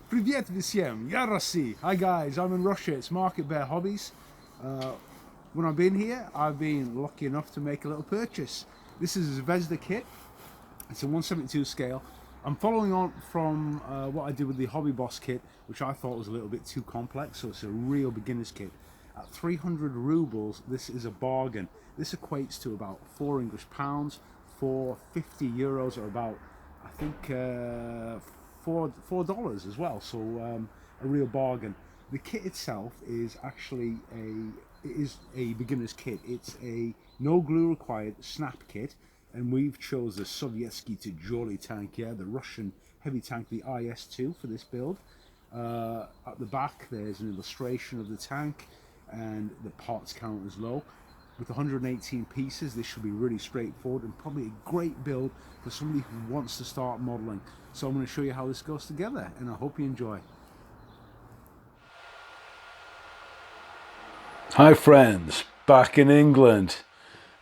Привет всем, я Россия. Hi guys, I'm in Russia. It's Market Bear Hobbies. When I've been here, I've been lucky enough to make a little purchase. This is a Zvezda kit. It's a 1/72 scale. I'm following on from what I did with the Hobby Boss kit, which I thought was a little bit too complex, so it's a real beginner's kit. At 300 rubles, this is a bargain. This equates to about £4 for 50 euros, or about, I think, $4 as well. So a real bargain. The kit itself is actually a beginner's kit. It's a no glue required snap kit, and we've chose the Sovietsky Tijoli tank, the Russian heavy tank, the IS-2 for this build. At the back there's an illustration of the tank, and the parts count is low. With 118 pieces, this should be really straightforward and probably a great build for somebody who wants to start modeling. So I'm going to show you how this goes together, and I hope you enjoy. Hi friends, back in England,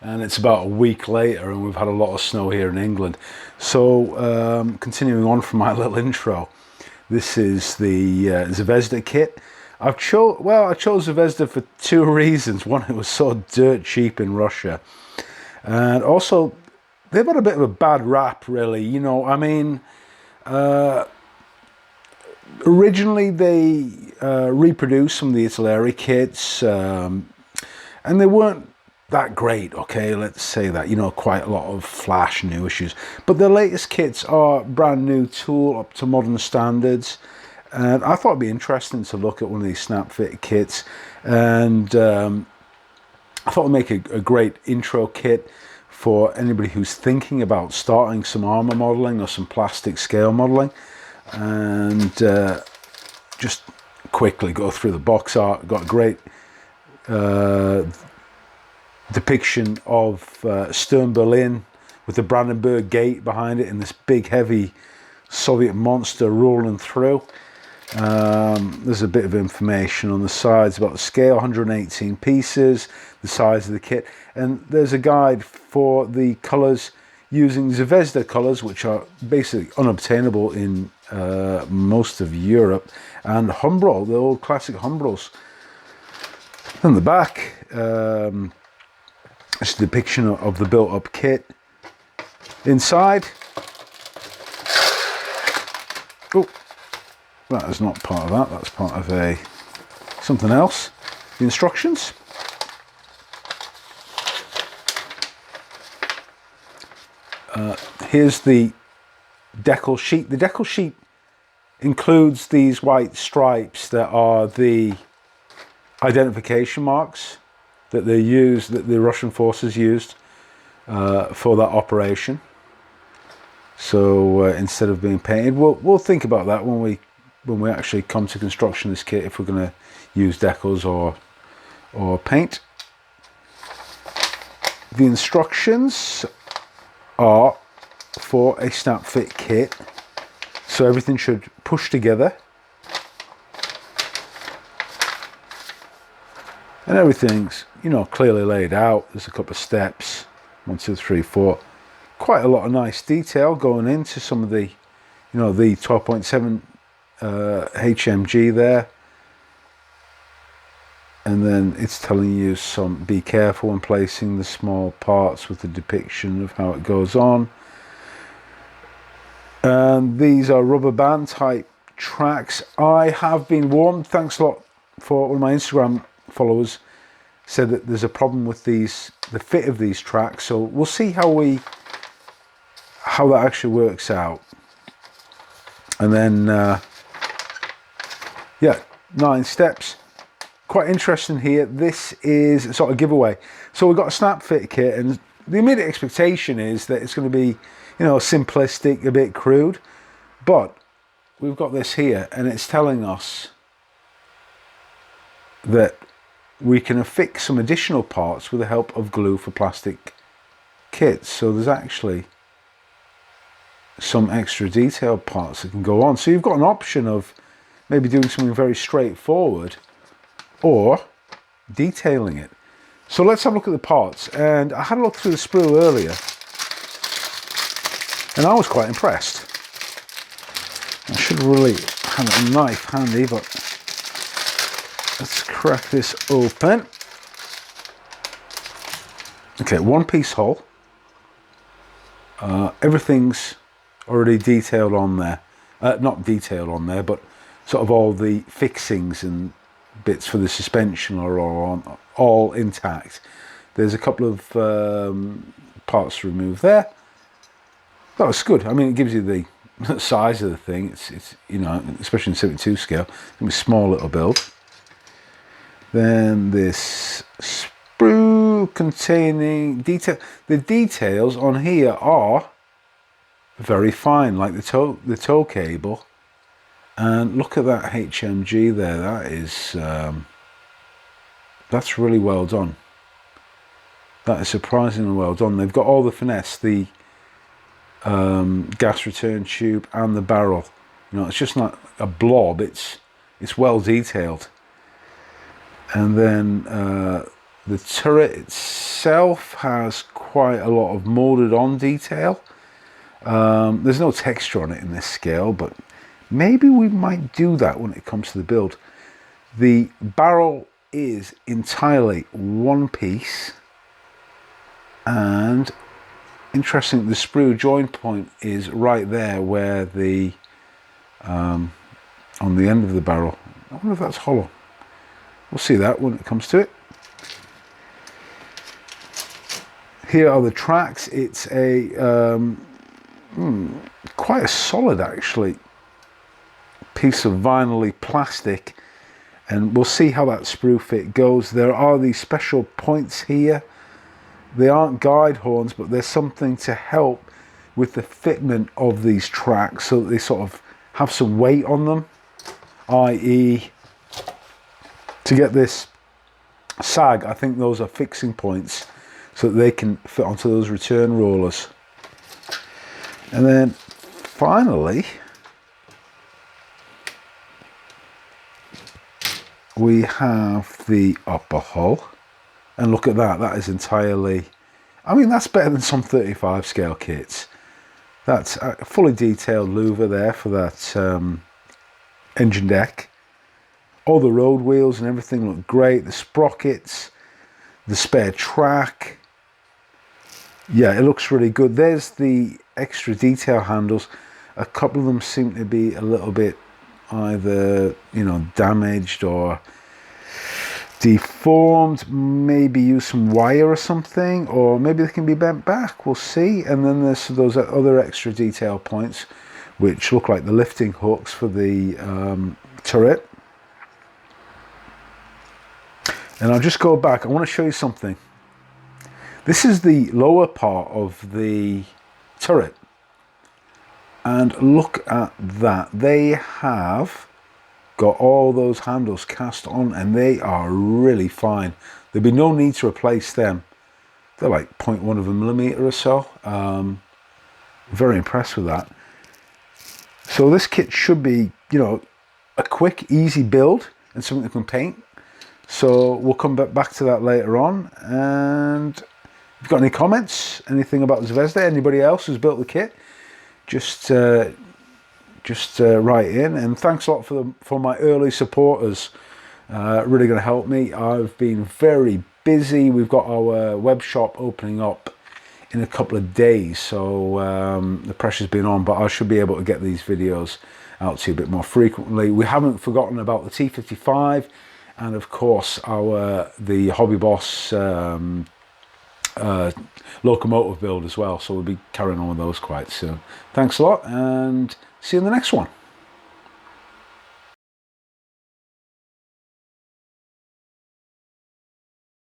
and it's about a week later and we've had a lot of snow here in England. So continuing on from my little intro, this is the Zvezda kit. I chose Zvezda for two reasons. One, it was so dirt cheap in Russia, and also they've had a bit of a bad rap, really. You know, I mean, originally they reproduced some of the Italeri kits, and they weren't that great, okay, let's say that. You know, quite a lot of flash new issues, but the latest kits are brand new tool, up to modern standards, and I thought it'd be interesting to look at one of these snap fit kits, and I thought it'd make a great intro kit for anybody who's thinking about starting some armor modeling or some plastic scale modeling. And just quickly go through the box art. Got a great depiction of Stern Berlin with the Brandenburg Gate behind it, and this big heavy Soviet monster rolling through. There's a bit of information on the sides about the scale, 118 pieces, the size of the kit, and there's a guide for the colours using Zvezda colours, which are basically unobtainable in most of Europe, and Humbrol, the old classic Humbrals. On the back, it's a depiction of the built-up kit. Inside, oh, that is not part of that. That's part of something else. The instructions. Here's the Decals Sheet. The Decals Sheet includes these white stripes that are the identification marks that they used, that the Russian forces used for that operation. So instead of being painted, we'll think about that when we actually come to construction this kit, if we're going to use decals or paint. The instructions are for a snap fit kit, so everything should push together, and everything's, you know, clearly laid out. There's a couple of steps, 1, 2, 3, 4. Quite a lot of nice detail going into some of the, you know, the 12.7 HMG there, and then it's telling you be careful when placing the small parts with the depiction of how it goes on. And these are rubber band type tracks. I have been warned, thanks a lot for one of my Instagram followers said that there's a problem with the fit of these tracks, so we'll see how that actually works out. And then yeah, 9 steps. Quite interesting here. This is a sort of giveaway. So we've got a snap fit kit, and the immediate expectation is that it's going to be, you know, simplistic, a bit crude, but we've got this here, and it's telling us that we can affix some additional parts with the help of glue for plastic kits. So there's actually some extra detailed parts that can go on. So you've got an option of maybe doing something very straightforward or detailing it. So let's have a look at the parts. And I had a look through the sprue earlier, and I was quite impressed. I should really have a knife handy, but let's crack this open. Okay, one piece hull. Everything's already detailed on there. Not detailed on there, but sort of all the fixings and bits for the suspension are all intact. There's a couple of parts to remove there. That was good. I mean, it gives you the size of the thing. It's you know, especially in 72 scale, it's gonna be a small little build. Then this sprue containing detail. The details on here are very fine, like the tow cable. And look at that HMG there. That is that's really well done. That is surprisingly well done. They've got all the finesse, the gas return tube and the barrel. You know, it's just not a blob. It's well detailed. And then the turret itself has quite a lot of molded on detail. There's no texture on it in this scale, but maybe we might do that when it comes to the build. The barrel is entirely one piece, and interesting, the sprue joint point is right there where the on the end of the barrel. I wonder if that's hollow. We'll see that when it comes to it. Here are the tracks. It's a quite a solid, actually, piece of vinyl-y plastic, and we'll see how that sprue fit goes. There are these special points here. They aren't guide horns, but there's something to help with the fitment of these tracks so that they sort of have some weight on them, i.e. to get this sag. I think those are fixing points so that they can fit onto those return rollers. And then finally, we have the upper hull. And look at that, that is entirely, I mean, that's better than some 35 scale kits. That's a fully detailed louver there for that engine deck. All the road wheels and everything look great. The sprockets, the spare track. Yeah, it looks really good. There's the extra detail handles. A couple of them seem to be a little bit either, you know, damaged or deformed. Maybe use some wire or something, or maybe they can be bent back. We'll see. And then there's those other extra detail points which look like the lifting hooks for the turret. And I'll just go back. I want to show you something. This is the lower part of the turret, and look at that. They have got all those handles cast on, and they are really fine. There'd be no need to replace them. They're like 0.1 of a millimeter or so. Very impressed with that. So this kit should be, you know, a quick, easy build and something you can paint. So we'll come back to that later on. And if you've got any comments, anything about Zvezda, anybody else who's built the kit, just write in. And thanks a lot for my early supporters. Really going to help me. I've been very busy. We've got our web shop opening up in a couple of days, so the pressure's been on, but I should be able to get these videos out to you a bit more frequently. We haven't forgotten about the T55, and of course the Hobby Boss locomotive build as well, so we'll be carrying on with those quite soon. Thanks a lot, and see you in the next one.